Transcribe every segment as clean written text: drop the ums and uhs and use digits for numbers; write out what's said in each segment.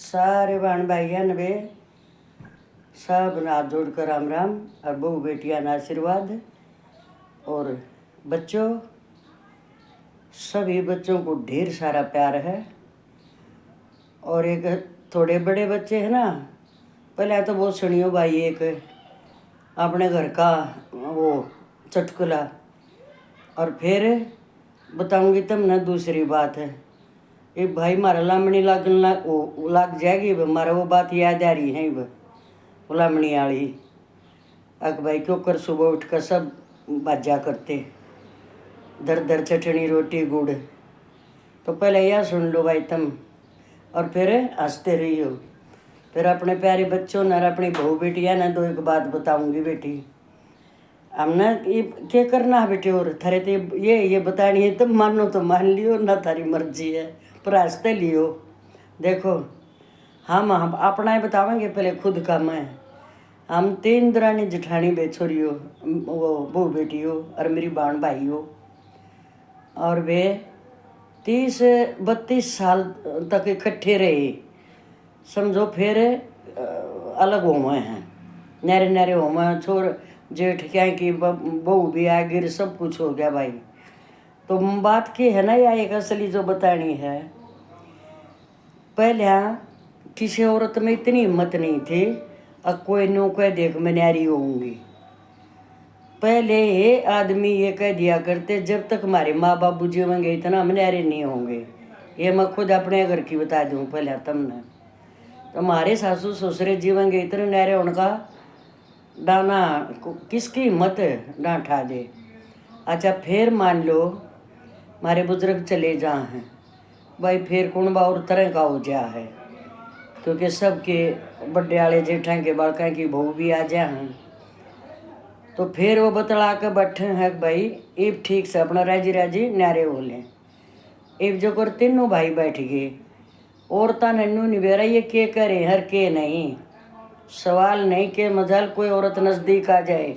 सारे बहन भाइयों वे सब हाथ जोड़कर राम राम और बहू बेटियां ना आशीर्वाद। और बच्चों, सभी बच्चों को ढेर सारा प्यार है। और एक थोड़े बड़े बच्चे हैं ना, पहले तो वो सुनियो भाई, एक अपने घर का वो चुटकुला, और फिर बताऊंगी तुमने दूसरी बात है। एक भाई मारा लामणी लग जाएगी, हमारा वो बात याद आ रही है वो लामणी वाली। अक भाई क्यों कर सुबह उठ कर सब बाजा करते, दर दर चटनी रोटी गुड़। तो पहले यह सुन लो भाई तुम, और फिर हंसते रहियो। फिर अपने प्यारे बच्चों न अपनी बहू बेटियां ना, दो एक बात बताऊंगी बेटी। हमने ये क्या करना है बेटे, और थारे तो ये बतानी है, तुम मानो तो मान लियो ना, थारी मर्जी है, पर हंसते लियो। देखो हम अपना ही बतावेंगे, पहले खुद का मैं। हम 3 दरानी जेठानी बेछोरी हो, वो बहू बेटी हो, और मेरी बहन भाई हो, और वे 30-32 साल तक इकट्ठे रहे, समझो। फिर अलग हुए हैं, नरे नरे हुए हैं, छोर जेठ क्या की बहू भी आ गिर, सब कुछ हो गया भाई। तो बात की है ना, या एक असली जो बतानी है, पहले किसी औरत में इतनी हिम्मत नहीं थी, अब कोई नो कह देख मैं न्यारी होऊंगी। पहले ये आदमी ये कह दिया करते, जब तक हमारे माँ बाबू जीवेंगे इतना हम न्यारे नहीं होंगे। ये मैं खुद अपने घर की बता दूँ पहले तुमने। तो हमारे सासू ससुरे जीवेंगे इतने न्यारे, उनका डाना किसकी हिम्मत ना उठा दे। अच्छा फिर मान लो हमारे बुजुर्ग चले जा हैं भाई, फिर कौन बा और तरह का हो जा है, क्योंकि सबके बड्डे वाले जेठा के बालका की बहू भी आ जा हैं। तो फिर वो बतला के बैठे हैं भाई, इब ठीक से अपना राजी राजी न्यारे हो लें। इब जो कर तीनों भाई बैठ गए, औरता नन्नू निबेरा ये के करे हर के नहीं, सवाल नहीं के मजाल कोई औरत नजदीक आ जाए।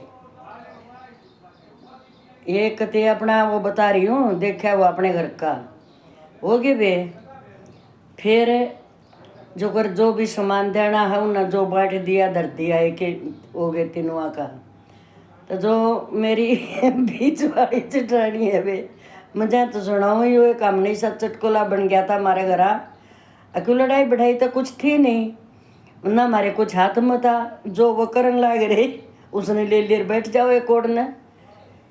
ये कते अपना वो बता रही हूँ, देखा वो अपने घर का हो गए वे। फिर जो कर जो भी सामान देना है उन्हें जो बांट दिया धर दिया, एक हो गए तीनों का। तो जो मेरी बीच वाली चटानी है वे, मुझे तो सुनाओ, ये काम नहीं, सब चटकोला बन गया था हमारे घर। अक्यों लड़ाई बढ़ाई तो कुछ थी नहीं ना, हमारे कुछ हाथ में था, जो वो करन लाग रहे उसने ले ले बैठ जाओ एक और ने।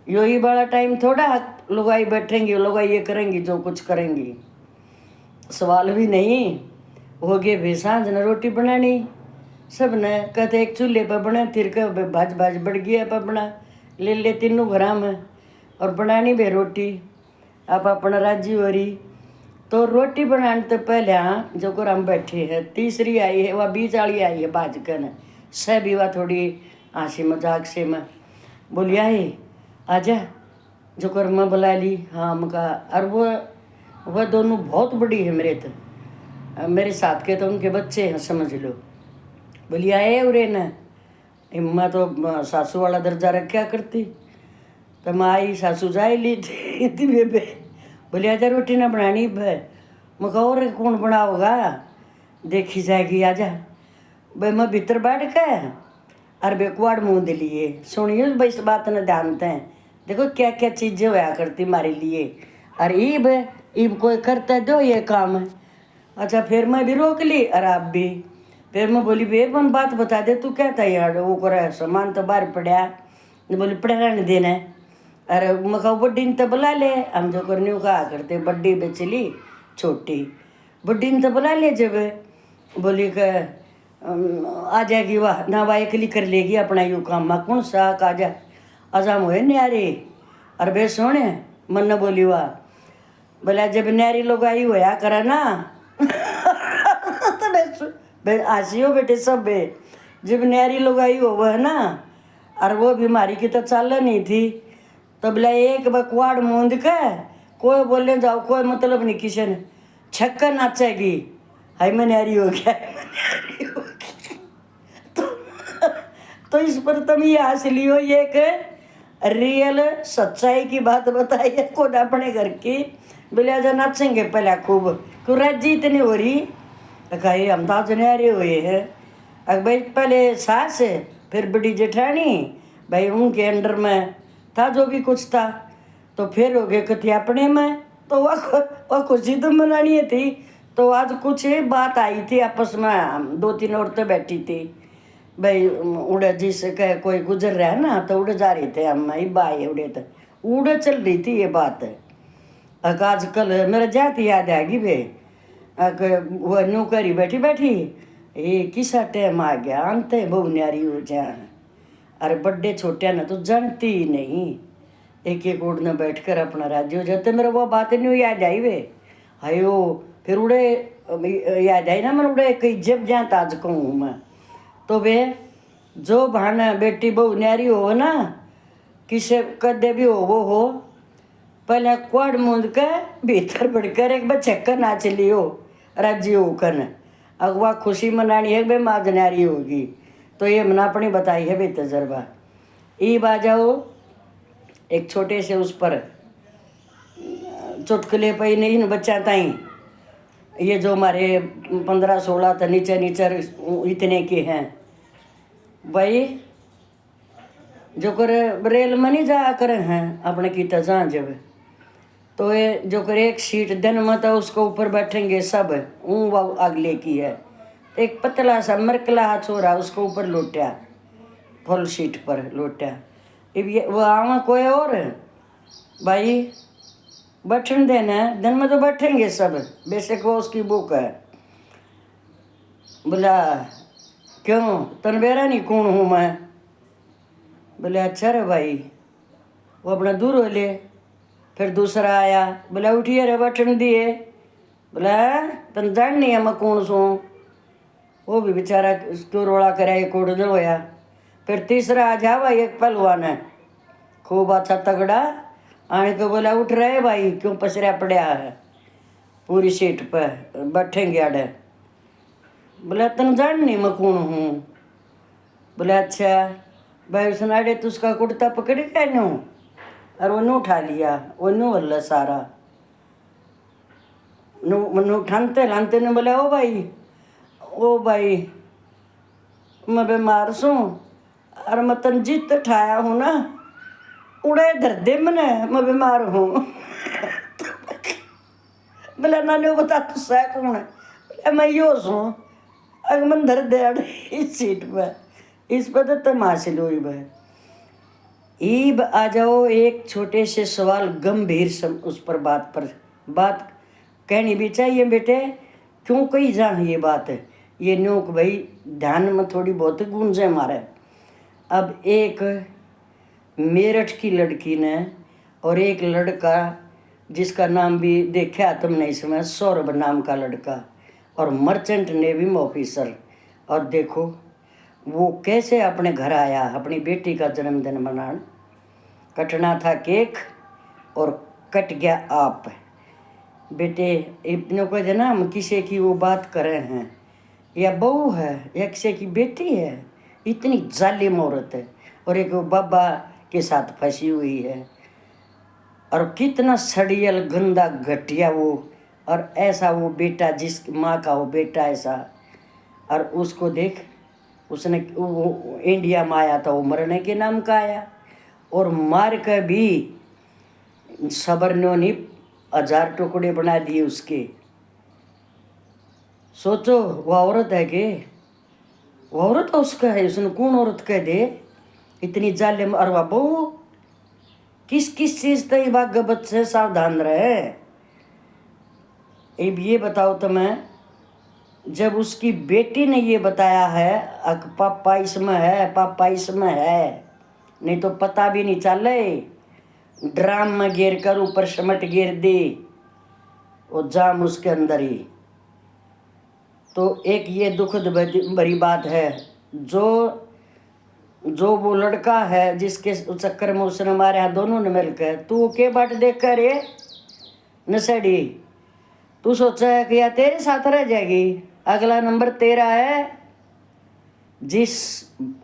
यही बड़ा टाइम थोड़ा लुगाई बैठेंगी, लुगाई ये करेंगी जो कुछ करेंगी, सवाल भी नहीं। हो गए भी सांझ ने रोटी बनानी, सब ने कहते एक चूल्हे पर बने, फिर कह भाज भाज बढ़ गया पर बना ले तीनों घरा में, और बनानी भी रोटी। आप अपना राजी हो रही। तो रोटी बनाने तो पहले जो कर हम बैठे हैं, तीसरी आई है, वह बीच वाली आई है बाजकन, सह भी वह थोड़ी हंसी मजाक से मैं बोलिया है आजा, जो कर मैं बुला ली। हाँ मका, और वह दोनों बहुत बड़ी है मेरे, तो मेरे साथ के तो उनके बच्चे हैं समझ लो। बोलिया है उरे न, मैं तो सासू वाला दर्जा रखा करती। तो मैं आई, सासू जाए ली थी बेबे, बोलिया आजा रोटी ना बनानी है। मैं कहा और कौन बनाओगा, देखी जाएगी आजा। भाई मैं भीतर बैठ के और बेकुआड़ मुँह दे लिए सुनिए भाई, इस बात ने ध्यान दें, देखो क्या क्या चीज़ें होया करती हमारे लिए। और ईब कोई करता दो ये काम है। अच्छा फिर मैं भी रोक ली और आप भी। फिर मैं बोली बे मन बात बता दे, तू क्या था यार, वो कर सामान तो बाहर पड़ा, बोली पड़ा रहने देना है। अरे मैं कहा बड्डी ने तो बुला ले, हम जो करने कहा करते, बड्डी बेचली छोटी, बड्डी ने तो बुला ले। जब बोली कि आ जाएगी, वाह ना वाह अकेली कर लेगी अपना यू काम, माँ कौन सा काजा अजाम हुए न्यारे। और बे सोने मन ने बोली वाह, बोला जब न्यारी लोग आई होया करा ना तो आसियो बेटे सब बे, जब न्यारी लोग आई हो वह ना, और वो बीमारी की तो चाल नहीं थी, तो बोला एक बकवाड़ मूंद के कोई बोले जाओ, कोई मतलब नहीं, किसी ने छक्का नाचेगी, हाई मैं न्यारी हो गया, न्यारी हो गया। तो इस पर तुम ये हंस लियो, ये एक रियल सच्चाई की बात बताई है खुद अपने घर की। बोले आजा नाचेंगे पहले खूब, क्यों राजी इतनी हो रही, कहा ये हम तो जनेरे हुए हैं। अगर भाई पहले सास है, फिर बड़ी जेठानी, भाई उनके अंडर में था जो भी कुछ था। तो फिर हो गए कथी अपने में, तो वह खुशी तो मनानी थी। तो आज कुछ बात आई थी आपस में, हम 2-3 औरतें बैठी थी भाई, उड़े जिससे कह कोई गुजर रहा है ना, तो उड़ जा रहे थे हम बाई उड़े, तो उड़े चल रही थी ये बात। आजकल मेरा जात याद आएगी वे, वह नौकरी बैठी बैठी ये किसा टाइम आ गया, अंत बहु न्यारी हो जाए। अरे बड्डे छोटे ना तो जानती ही नहीं, एक एक उड़ने बैठ कर अपना राज्य हो जाते। मेरे वो बात नहीं याद आई वे, हायो फिर उड़े याद आई ना, मैं उड़े कहीं जब जाता आज कहूँ मैं। तो वे जो भाना बेटी बहु न्यारी हो ना, किसे कदे भी हो, वो पहले क्वाड मूंद के भीतर बढ़कर एक बार चक्कर नाच लियो राज्य होकर। अगवा खुशी मनानी है भाई माँ न्यारी होगी। तो ये मना अपनी बताई है भाई तजर्बा। ई बाजाओ एक छोटे से उस पर चुटकुले पे नहीं बच्चा ताई, ये जो हमारे 15-16 तो नीचे नीचे इतने के हैं भाई, जो कर रेल में नहीं जाया करे हैं अपने की तजा जब, तो ये जो कर एक सीट दिन में तो उसको ऊपर बैठेंगे सब, वो अगले की है। एक पतला सा मरकला छोरा उसको ऊपर लोटा, फुल सीट पर लोटा। अब ये वो आवा कोई और भाई बैठन देना, दिन में तो बैठेंगे सब, बेशक वो उसकी बुक है। बोला क्यों तनवेरा नहीं कौन हूँ मैं। बोले अच्छा रे भाई, वो अपना दूर हो ले। फिर दूसरा आया, बोला उठिए रे बैठन दिए। बोला तन जान नहीं है मैं कौन सू। वो भी बेचारा उसको रोड़ा कराए कोड न होया। फिर तीसरा आ जावा एक पहलवान है खूब अच्छा तगड़ा, आने को बोला उठ रहे भाई क्यों पसरा पड़ा है पूरी सीट पर बैठेंगे अड़े। बोला तन जान नहीं मैं कौन हूँ। बोला अच्छा भाई, उसने अड़े तो उसका कुर्ता पकड़ के नो, और वो उठा लिया, वो हल्ला सारा नु ठानते लानते ने। बोला ओ भाई मैं बीमार सूँ और मैं तन जीत ठाया हूँ ना, उड़े धर दे मैंने, मैं बीमार हूँ। बोला नानी बता तू सह कौन है। बोला मैं यो सूँ, अगर मन धर दे अड़े इस सीट पर, इस पर तो तमाशे हुई भाई। ईब आ जाओ एक छोटे से सवाल गंभीर उस पर बात कहनी भी चाहिए बेटे, क्यों कही जा ये बात है ये न्योक भाई, ध्यान में थोड़ी बहुत गूंजे मारे। अब एक मेरठ की लड़की ने और एक लड़का जिसका नाम भी देखा तुमने इसमें, सौरभ नाम का लड़का, और मर्चेंट नेवी में ऑफिसर। और देखो वो कैसे अपने घर आया अपनी बेटी का जन्मदिन मनाने। कटना था केक और कट गया आप। बेटे इतने को है ना, हम किसी की वो बात कर रहे हैं, या बहू है या किसी की बेटी है, इतनी जालिम औरत है, और एक बाबा के साथ फंसी हुई है, और कितना सड़ियल गंदा घटिया वो, और ऐसा वो बेटा जिस माँ का वो बेटा ऐसा। और उसको देख, उसने वो इंडिया में आया था, वो मरने के नाम का आया, और मार कर भी सबरनों ने 1000 टुकड़े बना दिए उसके। सोचो वो औरत है कि वो औरत उसका है, उसने कौन औरत कह दे इतनी जालिम। और वह बहू किस किस चीज़ तक भाग्य बच्चे सावधान रहे। अब ये बताओ तुम्हें, जब उसकी बेटी ने ये बताया है पापा इसमें है, पापा इसमें है, नहीं तो पता भी नहीं चले, ड्राम में गिर कर ऊपर समट गिर दी वो जाम उसके अंदर ही। तो एक ये दुखद भरी बात है, जो वो लड़का है जिसके चक्कर में उसने मारा दोनों ने मिलकर, तू के बाट देख कर ये नशेड़ी, तू सोचा है कि या तेरे साथ रह जाएगी, अगला नंबर तेरा है। जिस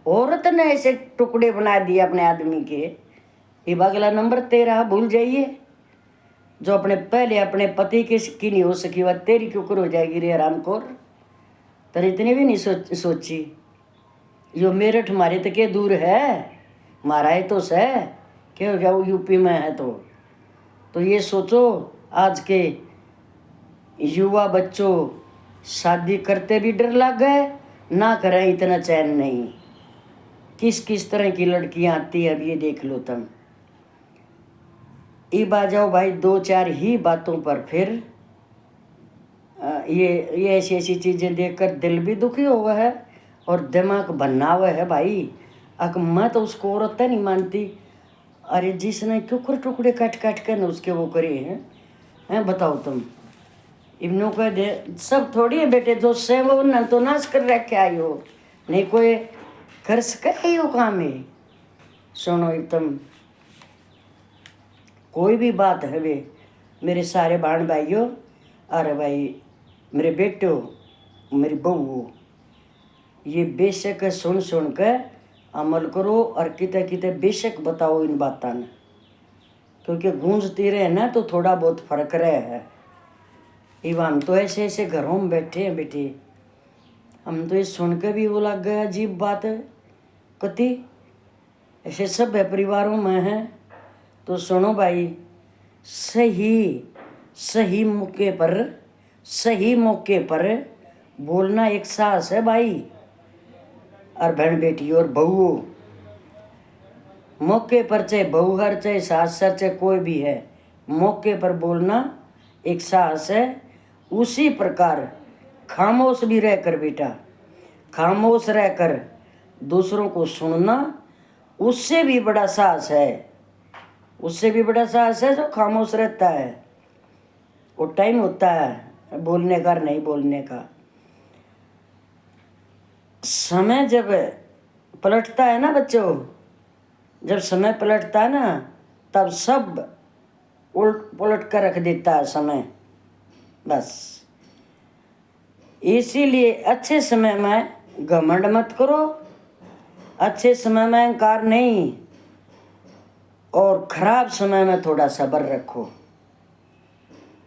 औरत ने ऐसे टुकड़े बना दिए अपने आदमी के, ये अगला नंबर तेरा, भूल जाइए। जो अपने पहले अपने पति की नहीं हो सकी वह तेरी क्यों कर हो जाएगी रे हरामखोर। तर इतनी भी नहीं सोची। यो मेरठ हमारे तक के दूर है, हमारा है तो सै क्या हो गया, वो यूपी में है। तो ये सोचो आज के युवा बच्चों शादी करते भी डर लग गए, ना करें इतना चैन नहीं। किस किस तरह की लड़कियां आती है, अब ये देख लो तुम। अब आ जाओ भाई दो चार ही बातों पर, फिर ये ऐसी ऐसी चीज़ें देखकर दिल भी दुखी हुआ है और दिमाग बना हुआ है भाई। अक मैं तो उसको औरत नहीं मानती। अरे जिसने टुकड़े टुकड़े काट काट कर न उसके वो करे हैं बताओ तुम। इब्नों का दे सब थोड़ी है बेटे, जो से वो न तो नाश कर रखे आई हो, नहीं कोई कर सके हो काम है। सुनो तुम, कोई भी बात है वे मेरे सारे बहन भाइयों, अरे भाई मेरे बेटो, मेरी बहू, ये बेशक सुन सुन कर अमल करो और किते किते बेशक बताओ इन बातों ने, क्योंकि गूंजती रहे ना तो थोड़ा बहुत फर्क रहे है। इवा हम तो ऐसे ऐसे घरों में बैठे हैं बेटे, हम तो ये सुन के भी वो लग गया अजीब बात है कति ऐसे सब है परिवारों में है। तो सुनो भाई, सही सही मौके पर बोलना एक साहस है भाई। और बहन बेटी और बहू, मौके पर चाहे बहू हर चाहे सास सर चाहे कोई भी है, मौके पर बोलना एक साहस है। उसी प्रकार खामोश भी रहकर बेटा, खामोश रहकर दूसरों को सुनना उससे भी बड़ा साहस है। उससे भी बड़ा साहस है जो खामोश रहता है। वो टाइम होता है बोलने का नहीं बोलने का। समय जब पलटता है ना बच्चों, जब समय पलटता है ना तब सब उल्ट पलट कर रख देता है समय बस। इसीलिए अच्छे समय में घमंड मत करो, अच्छे समय में अहंकार नहीं, और खराब समय में थोड़ा सब्र रखो।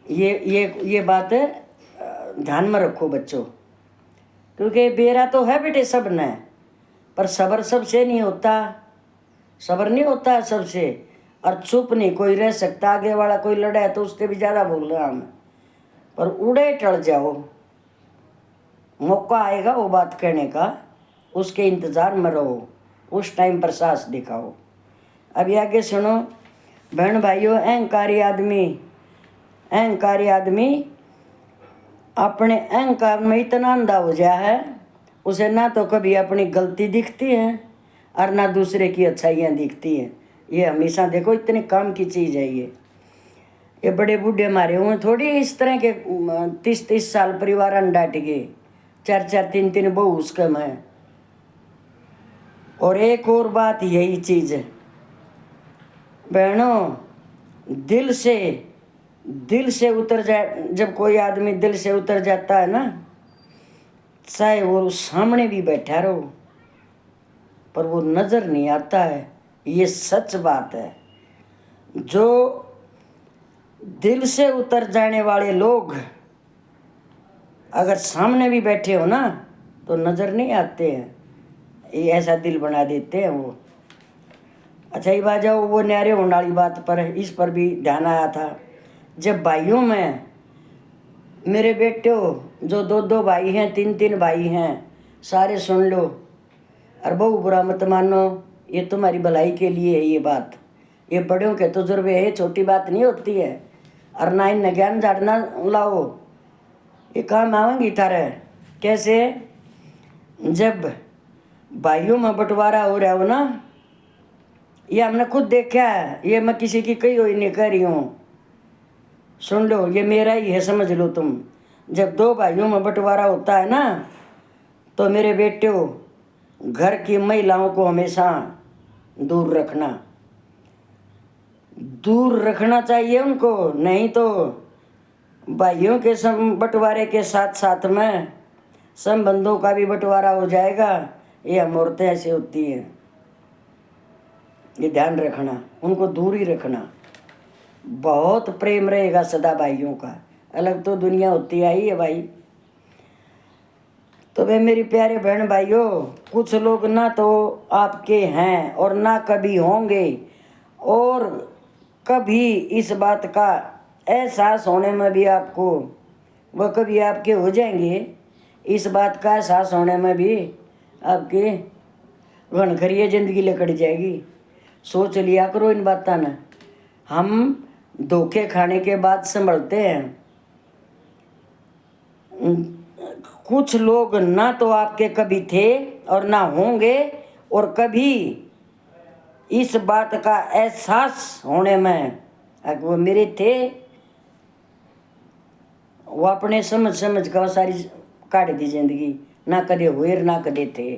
ये बात ध्यान में रखो बच्चों, क्योंकि बेरा तो है बेटे सब ने, पर सब्र सबसे नहीं होता, सब्र नहीं होता है सबसे। और चुप नहीं कोई रह सकता, आगे वाला कोई लड़ा है तो उससे भी ज़्यादा बोल रहा हम, पर उड़े टल जाओ, मौका आएगा वो बात कहने का, उसके इंतज़ार में रहो, उस टाइम पर साहस दिखाओ। अभी आगे सुनो बहन भाइयों, अहंकारी आदमी अपने अहंकार में इतना अंधा हो गया है, उसे ना तो कभी अपनी गलती दिखती है और ना दूसरे की अच्छाइयाँ दिखती हैं। ये हमेशा देखो इतने काम की चीज़ है ये बड़े बूढ़े मारे हुए थोड़ी इस तरह के 30-30 साल परिवार अंडाट गए, 4-4 3-3 बहू उसके में। और एक और बात यही चीज़ है बहनों, दिल से उतर जाए, जब कोई आदमी दिल से उतर जाता है ना, चाहे वो सामने भी बैठा रहो पर वो नज़र नहीं आता है, ये सच बात है। जो दिल से उतर जाने वाले लोग अगर सामने भी बैठे हो ना तो नज़र नहीं आते हैं, ये ऐसा दिल बना देते हैं वो। अच्छा ये बात जाओ वो न्यारे होने वाली बात पर, इस पर भी ध्यान आया था। जब भाइयों में मेरे बेटे जो 2-2 भाई हैं, 3-3 भाई हैं, सारे सुन लो और बहु बुरा मत मानो, ये तुम्हारी भलाई के लिए है ये बात। ये बड़ों के तजुर्बे है, छोटी बात नहीं होती है। और ना इन ज्ञान झाड़ना लाओ, ये काम आवेंगी थारे। कैसे? जब भाइयों में बंटवारा हो रहा हो ना, ये हमने खुद देखा है, ये मैं किसी की कही हुई नहीं कह रही हूँ, सुन लो, ये मेरा ही है समझ लो तुम। जब 2 भाइयों में बंटवारा होता है ना तो मेरे बेटों घर की महिलाओं को हमेशा दूर रखना चाहिए उनको, नहीं तो भाइयों के बंटवारे के साथ साथ में संबंधों का भी बंटवारा हो जाएगा। ये अमूर्तें ऐसी होती हैं, ये ध्यान रखना, उनको दूर ही रखना। बहुत प्रेम रहेगा सदा भाइयों का, अलग तो दुनिया होती आई है भाई। तो वे मेरी प्यारे बहन भाइयों, कुछ लोग ना तो आपके हैं और ना कभी होंगे, और कभी इस बात का एहसास होने में भी आपको, वह कभी आपके हो जाएंगे, इस बात का एहसास होने में भी आपके घनखरिया जिंदगी लकड़ जाएगी। सोच लिया करो इन बातों ने। हम धोखे खाने के बाद संभलते हैं। कुछ लोग ना तो आपके कभी थे और ना होंगे, और कभी इस बात का एहसास होने में, अगर वो मेरे थे, वो अपने समझ समझ का सारी काट दी जिंदगी, ना कदे हुए ना कदे थे।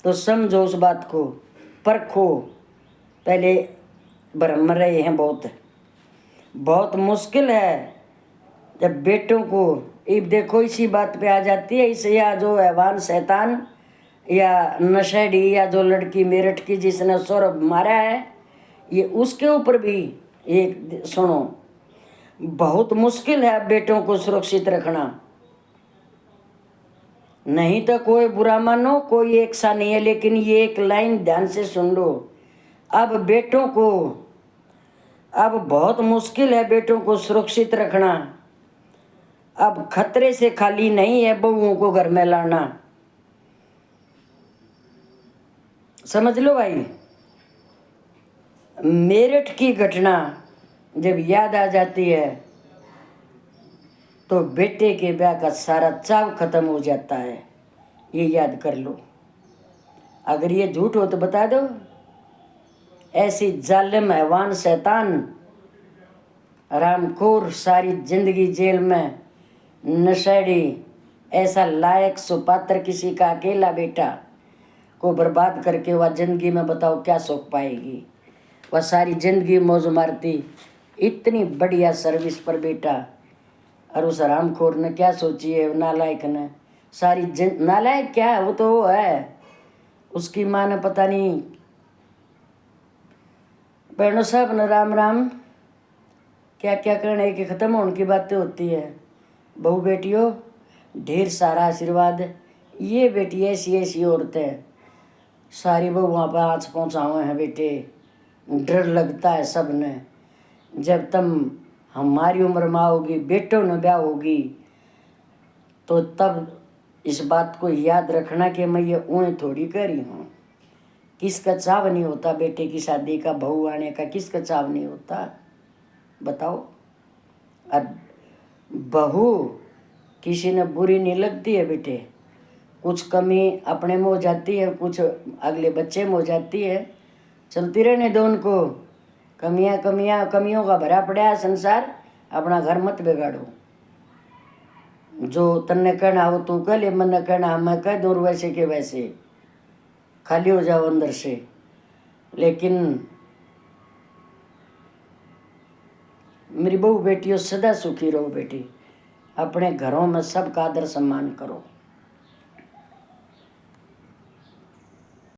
तो समझो उस बात को, परखो। पहले भ्रम रहे हैं बहुत, बहुत मुश्किल है जब बेटों को, अब देखो इसी बात पे आ जाती है। इस या जो हैवान शैतान या नशेड़ी या जो लड़की मेरठ की जिसने सौरभ मारा है, ये उसके ऊपर भी एक सुनो, बहुत मुश्किल है बेटों को सुरक्षित रखना। नहीं तो कोई बुरा मानो, कोई एक सा नहीं है, लेकिन ये एक लाइन ध्यान से सुन लो। अब बेटों को, अब बहुत मुश्किल है बेटों को सुरक्षित रखना। अब खतरे से खाली नहीं है बहुओं को घर में लाना। समझ लो भाई, मेरठ की घटना जब याद आ जाती है तो बेटे के ब्याह का सारा चाव खत्म हो जाता है, ये याद कर लो। अगर ये झूठ हो तो बता दो। ऐसी जालिम हैवान शैतान रामखोर सारी जिंदगी जेल में, नशेड़ी, ऐसा लायक सुपात्र किसी का अकेला बेटा को बर्बाद करके वह जिंदगी में बताओ क्या सुख पाएगी। वह सारी जिंदगी मौज मारती, इतनी बढ़िया सर्विस पर बेटा, और उस हरामखोर ने क्या सोची है, नालायक ने सारी नालायक क्या है, वो तो वो है, उसकी माँ ने पता नहीं। बहनों साहब ने राम राम, क्या क्या करने की ख़त्म होने की बातें होती है। बहू बेटियों ढेर सारा आशीर्वाद। ये बेटी ऐसी ऐसी औरतें सारी बहू वहाँ पर आँच पहुँचाए हैं बेटे, डर लगता है सब ने। जब तुम हमारी उम्र में आओगी, बेटों ने ब्याह होगी, तो तब इस बात को याद रखना कि मैं ये ऊँह थोड़ी करी हूँ। किसका चाव नहीं होता बेटे की शादी का, बहू आने का, किसका चाव नहीं होता बताओ। अब बहू किसी ने बुरी नहीं लगती है बेटे, कुछ कमी अपने में हो जाती है, कुछ अगले बच्चे में हो जाती है, चलती रहने दो उनको। कमियां कमियां कमियों का भरा पड़ा है संसार, अपना घर मत बिगाड़ो। जो तन्ने कहना हो तू कह ले, मन कहना मैं कह दूँ, वैसे के वैसे खाली हो जाओ अंदर से। लेकिन मेरी बहू बेटियों सदा सुखी रहो बेटी, अपने घरों में सबका आदर सम्मान करो।